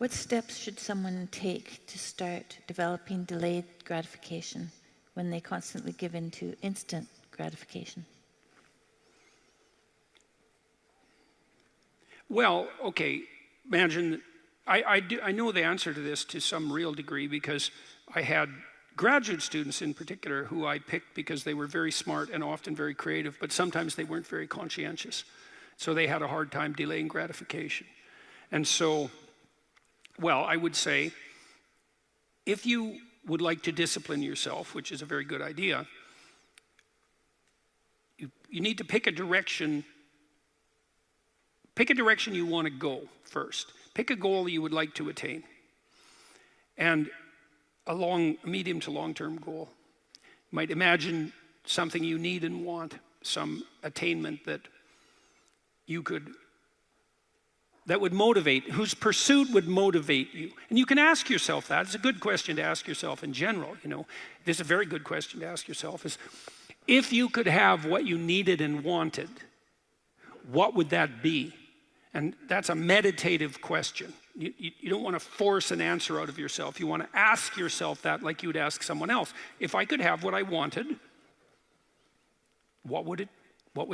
What steps should someone take to start developing delayed gratification when they constantly give in to instant gratification? Well, okay, imagine, I know the answer to this to some real degree because I had graduate students in particular who I picked because they were very smart and often very creative, but sometimes they weren't very conscientious. So they had a hard time delaying gratification. And so, well, I would say, if you would like to discipline yourself, which is a very good idea, you need to pick a direction. Pick a direction you want to go first. Pick a goal you would like to attain. And a medium to long-term goal. You might imagine something you need and want, some attainment that would motivate, whose pursuit would motivate you. And you can ask yourself that. It's a good question to ask yourself in general, you know. This is a very good question to ask yourself is, if you could have what you needed and wanted, what would that be? And that's a meditative question. You don't want to force an answer out of yourself. You want to ask yourself that like you would ask someone else. If I could have what I wanted, what would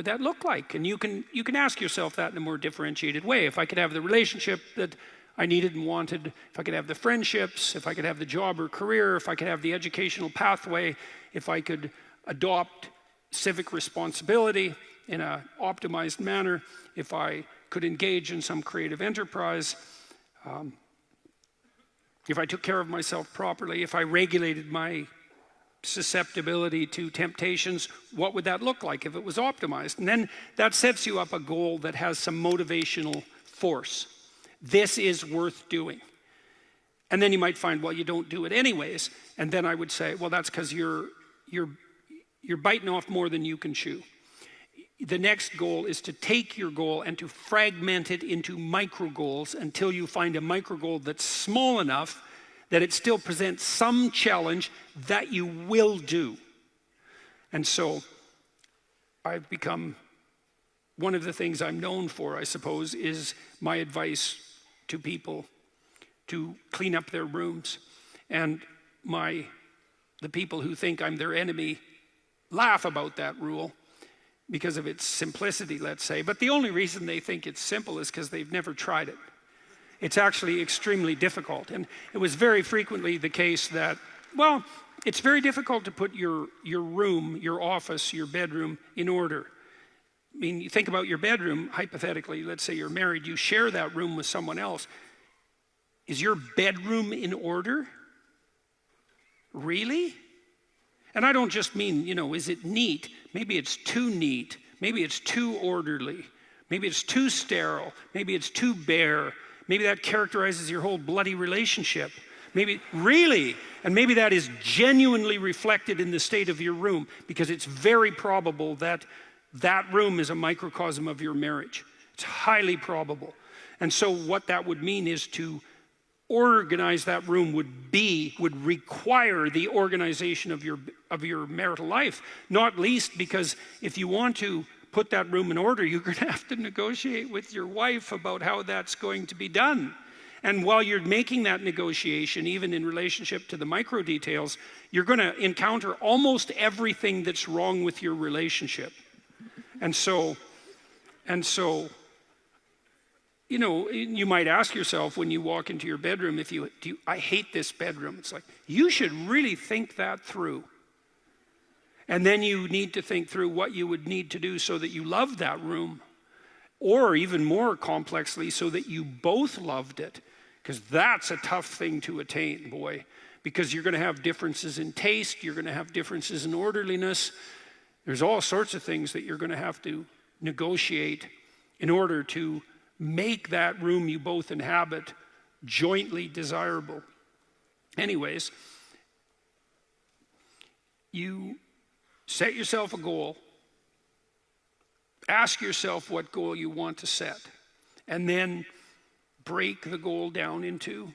that look like? And you can ask yourself that in a more differentiated way. If I could have the relationship that I needed and wanted, if I could have the friendships, if I could have the job or career, if I could have the educational pathway, if I could adopt civic responsibility in an optimized manner, if I could engage in some creative enterprise, if I took care of myself properly, if I regulated my susceptibility to temptations, what would that look like if it was optimized? And then that sets you up a goal that has some motivational force. This is worth doing. And then you might find, well, you don't do it anyways. And then I would say, well, that's because you're biting off more than you can chew. The next goal is to take your goal and to fragment it into micro goals until you find a micro goal that's small enough that it still presents some challenge that you will do. And so I've become, one of the things I'm known for, I suppose, is my advice to people to clean up their rooms. And the people who think I'm their enemy laugh about that rule because of its simplicity, let's say. But the only reason they think it's simple is because they've never tried it. It's actually extremely difficult. And it was very frequently the case that, well, it's very difficult to put your room, your office, your bedroom in order. I mean, you think about your bedroom, hypothetically, let's say you're married, you share that room with someone else. Is your bedroom in order? Really? And I don't just mean, is it neat? Maybe it's too neat. Maybe it's too orderly. Maybe it's too sterile. Maybe it's too bare. Maybe that characterizes your whole bloody relationship. Maybe, really? And maybe that is genuinely reflected in the state of your room, because it's very probable that that room is a microcosm of your marriage. It's highly probable. And so what that would mean is to organize that room would require the organization of your marital life, not least because if you want to put that room in order, you're going to have to negotiate with your wife about how that's going to be done. And while you're making that negotiation, even in relationship to the micro details, you're going to encounter almost everything that's wrong with your relationship. And so you might ask yourself when you walk into your bedroom, I hate this bedroom. It's like, you should really think that through. And then you need to think through what you would need to do so that you love that room. Or even more complexly, so that you both loved it. Because that's a tough thing to attain, boy. Because you're going to have differences in taste. You're going to have differences in orderliness. There's all sorts of things that you're going to have to negotiate in order to make that room you both inhabit jointly desirable. Anyways, you set yourself a goal. Ask yourself what goal you want to set. And then break the goal down into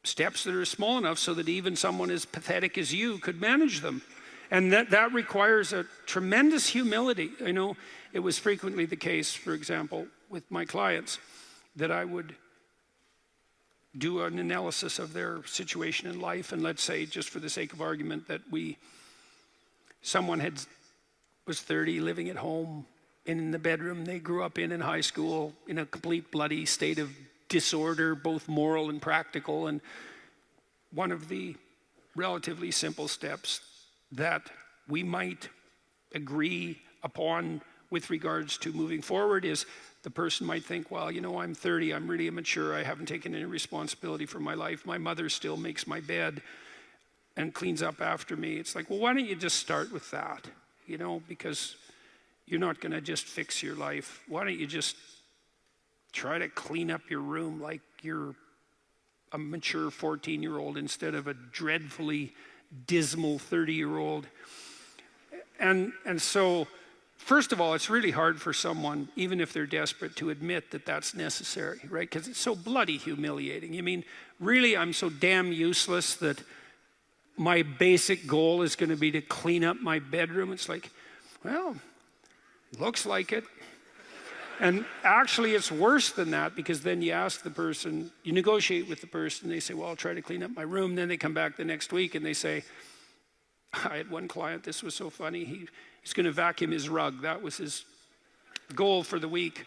steps that are small enough so that even someone as pathetic as you could manage them. And that requires a tremendous humility. I know it was frequently the case, for example, with my clients, that I would do an analysis of their situation in life, and let's say, just for the sake of argument, that someone was 30, living at home, in the bedroom they grew up in high school, in a complete bloody state of disorder, both moral and practical. And one of the relatively simple steps that we might agree upon with regards to moving forward is the person might think, well, I'm 30, I'm really immature, I haven't taken any responsibility for my life, my mother still makes my bed and cleans up after me. It's like, well, why don't you just start with that? Because you're not going to just fix your life. Why don't you just try to clean up your room like you're a mature 14-year-old instead of a dreadfully dismal 30-year-old. And so, first of all, it's really hard for someone, even if they're desperate, to admit that that's necessary, right? Because it's so bloody humiliating. You mean, really, I'm so damn useless that my basic goal is going to be to clean up my bedroom? It's like, well, looks like it. And actually, it's worse than that, because then you ask the person, you negotiate with the person, they say, well, I'll try to clean up my room. Then they come back the next week and they say, I had one client, this was so funny, he's going to vacuum his rug. That was his goal for the week.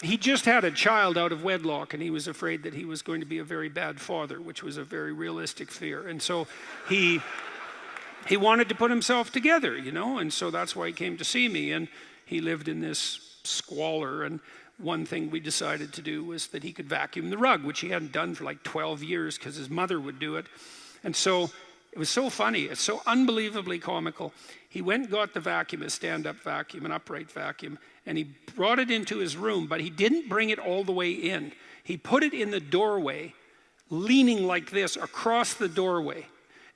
He just had a child out of wedlock, and he was afraid that he was going to be a very bad father, which was a very realistic fear. And so he wanted to put himself together, and so that's why he came to see me. And he lived in this squalor, and one thing we decided to do was that he could vacuum the rug, which he hadn't done for like 12 years because his mother would do it. And so it was so funny, it's so unbelievably comical. He went and got the vacuum, a stand-up vacuum, an upright vacuum, and he brought it into his room, but he didn't bring it all the way in. He put it in the doorway, leaning like this across the doorway.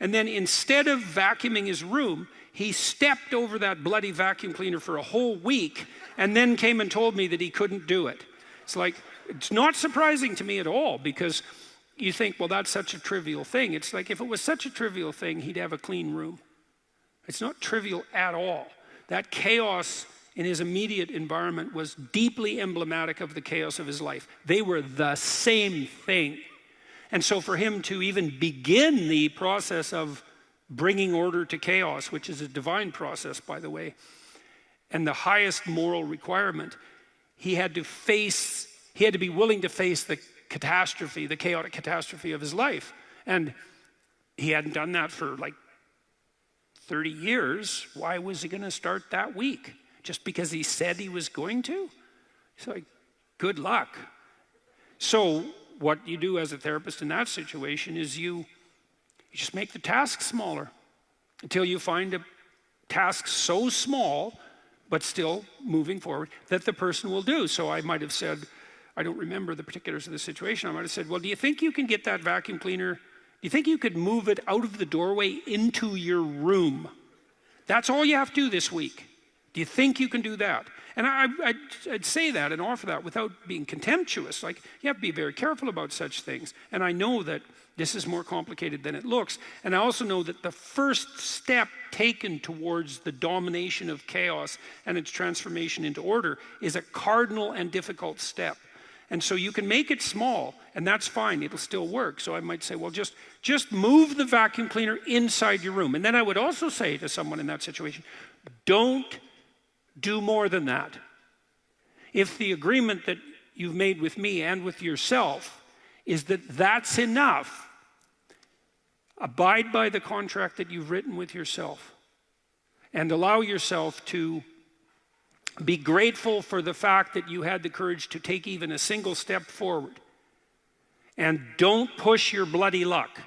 And then instead of vacuuming his room, he stepped over that bloody vacuum cleaner for a whole week and then came and told me that he couldn't do it. It's like, it's not surprising to me at all, because you think, well, that's such a trivial thing. It's like, if it was such a trivial thing, he'd have a clean room. It's not trivial at all. That chaos in his immediate environment was deeply emblematic of the chaos of his life. They were the same thing. And so for him to even begin the process of bringing order to chaos, which is a divine process, by the way, and the highest moral requirement, he had to be willing to face the catastrophe, the chaotic catastrophe of his life. And he hadn't done that for like 30 years. Why was he going to start that week? Just because he said he was going to? It's like, good luck. So what you do as a therapist in that situation is you just make the task smaller until you find a task so small, but still moving forward, that the person will do. So I might have said, I don't remember the particulars of the situation, I might have said, well, do you think you can get that vacuum cleaner, do you think you could move it out of the doorway into your room? That's all you have to do this week. Do you think you can do that? And I'd say that and offer that without being contemptuous. Like, you have to be very careful about such things. And I know that this is more complicated than it looks. And I also know that the first step taken towards the domination of chaos and its transformation into order is a cardinal and difficult step. And so you can make it small, and that's fine, it'll still work. So I might say, well, just move the vacuum cleaner inside your room. And then I would also say to someone in that situation, don't do more than that. If the agreement that you've made with me and with yourself is that that's enough, abide by the contract that you've written with yourself and allow yourself to be grateful for the fact that you had the courage to take even a single step forward. And don't push your bloody luck,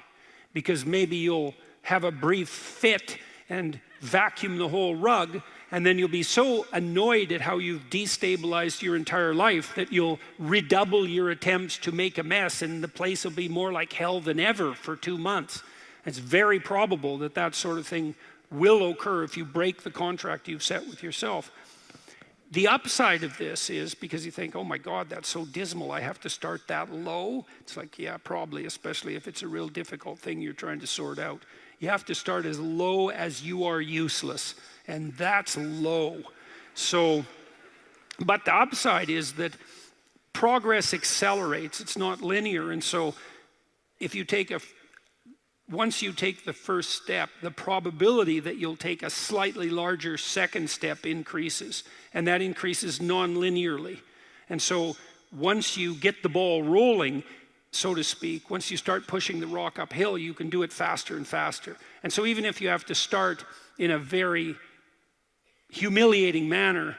because maybe you'll have a brief fit and vacuum the whole rug, and then you'll be so annoyed at how you've destabilized your entire life that you'll redouble your attempts to make a mess, and the place will be more like hell than ever for 2 months. It's very probable that that sort of thing will occur if you break the contract you've set with yourself. The upside of this is, because you think, oh my God, that's so dismal, I have to start that low. It's like, yeah, probably, especially if it's a real difficult thing you're trying to sort out. You have to start as low as you are useless, and that's low. So, but the upside is that progress accelerates, it's not linear, and so if you take once you take the first step, the probability that you'll take a slightly larger second step increases, and that increases non-linearly. And so once you get the ball rolling, so to speak, once you start pushing the rock uphill, you can do it faster and faster. And so even if you have to start in a very humiliating manner,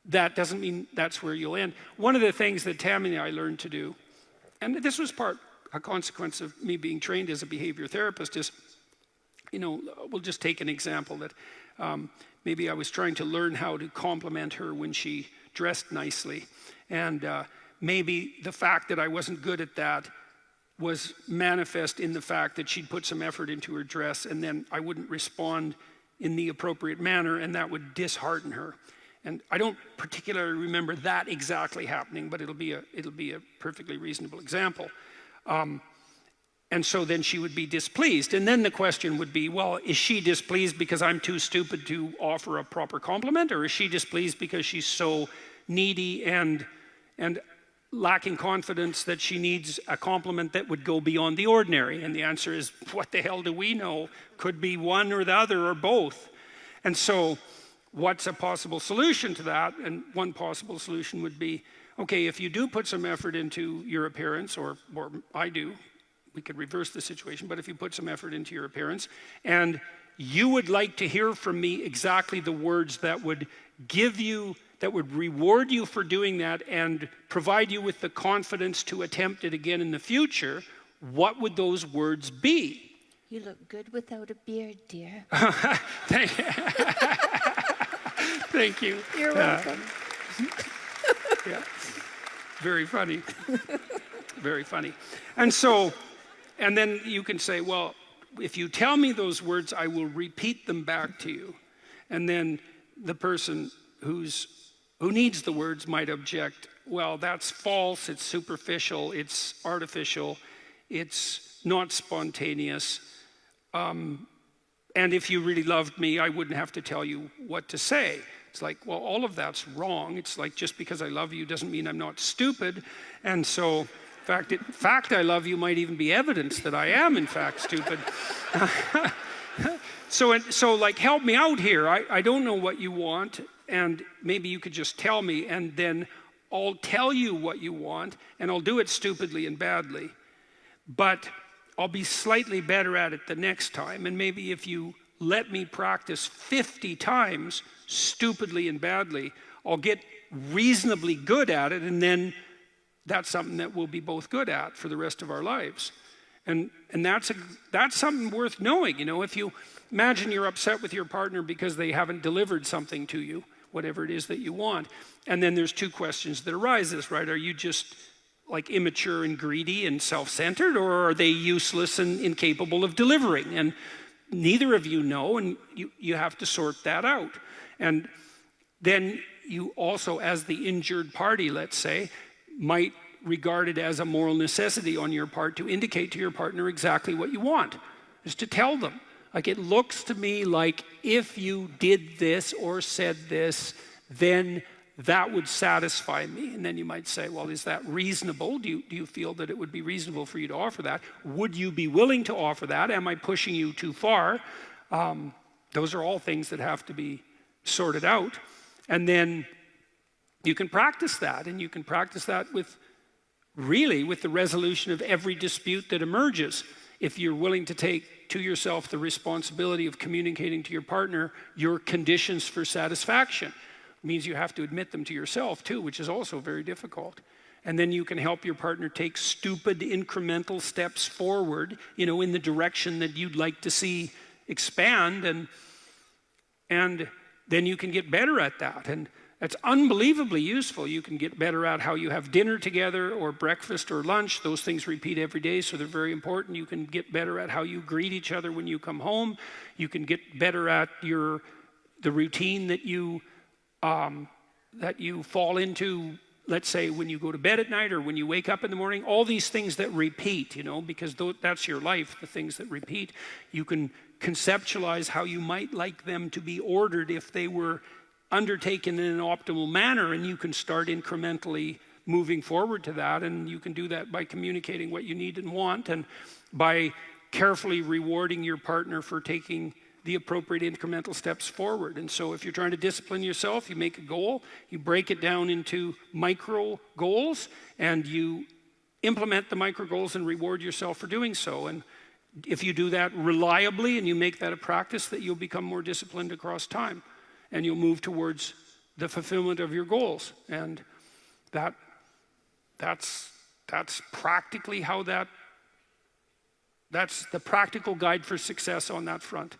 that doesn't mean that's where you'll end. One of the things that Tammy and I learned to do, and this was a consequence of me being trained as a behavior therapist, is, we'll just take an example that maybe I was trying to learn how to compliment her when she dressed nicely. And maybe the fact that I wasn't good at that was manifest in the fact that she'd put some effort into her dress, and then I wouldn't respond in the appropriate manner, and that would dishearten her. And I don't particularly remember that exactly happening, but it'll be a perfectly reasonable example. And so then she would be displeased. And then the question would be, well, is she displeased because I'm too stupid to offer a proper compliment? Or is she displeased because she's so needy and lacking confidence that she needs a compliment that would go beyond the ordinary? And the answer is, what the hell do we know? Could be one or the other or both. And so what's a possible solution to that? And one possible solution would be, okay, if you do put some effort into your appearance, or I do, we could reverse the situation, but if you put some effort into your appearance, and you would like to hear from me exactly the words that would reward you for doing that and provide you with the confidence to attempt it again in the future, what would those words be? You look good without a beard, dear. Thank you. You're welcome. Yeah. Very funny. Very funny. And then you can say, well, if you tell me those words, I will repeat them back to you. And then the person who needs the words might object, well, that's false, it's superficial, it's artificial, it's not spontaneous. And if you really loved me, I wouldn't have to tell you what to say. It's like, well, all of that's wrong. It's like, just because I love you doesn't mean I'm not stupid. And so, in fact, I love you might even be evidence that I am, in fact, stupid. So like, help me out here. I don't know what you want, and maybe you could just tell me, and then I'll tell you what you want, and I'll do it stupidly and badly. But I'll be slightly better at it the next time, and maybe if you let me practice 50 times stupidly and badly, I'll get reasonably good at it, and then that's something that we'll be both good at for the rest of our lives. And that's something worth knowing. If you imagine you're upset with your partner because they haven't delivered something to you, whatever it is that you want, and then there's two questions that arises, right? Are you just like immature and greedy and self-centered, or are they useless and incapable of delivering? And neither of you know, and you have to sort that out. And then you also, as the injured party, let's say, might regard it as a moral necessity on your part to indicate to your partner exactly what you want, is to tell them. Like, it looks to me like if you did this or said this, then that would satisfy me. And then you might say, well, is that reasonable? Do you feel that it would be reasonable for you to offer that? Would you be willing to offer that? Am I pushing you too far? Those are all things that have to be sorted out. And then you can practice that, and you can practice that with the resolution of every dispute that emerges. If you're willing to take to yourself the responsibility of communicating to your partner your conditions for satisfaction. It means you have to admit them to yourself too, which is also very difficult. And then you can help your partner take stupid incremental steps forward, in the direction that you'd like to see expand, and then you can get better at that. And that's unbelievably useful. You can get better at how you have dinner together, or breakfast or lunch. Those things repeat every day, so they're very important. You can get better at how you greet each other when you come home. You can get better at the routine that you fall into, let's say, when you go to bed at night or when you wake up in the morning. All these things that repeat, because that's your life, the things that repeat. You can conceptualize how you might like them to be ordered if they were undertaken in an optimal manner, and you can start incrementally moving forward to that. And you can do that by communicating what you need and want, and by carefully rewarding your partner for taking the appropriate incremental steps forward. And so if you're trying to discipline yourself, you make a goal, you break it down into micro goals, and you implement the micro goals and reward yourself for doing so. And if you do that reliably and you make that a practice, that you'll become more disciplined across time, and you'll move towards the fulfillment of your goals. And that's practically how that's the practical guide for success on that front.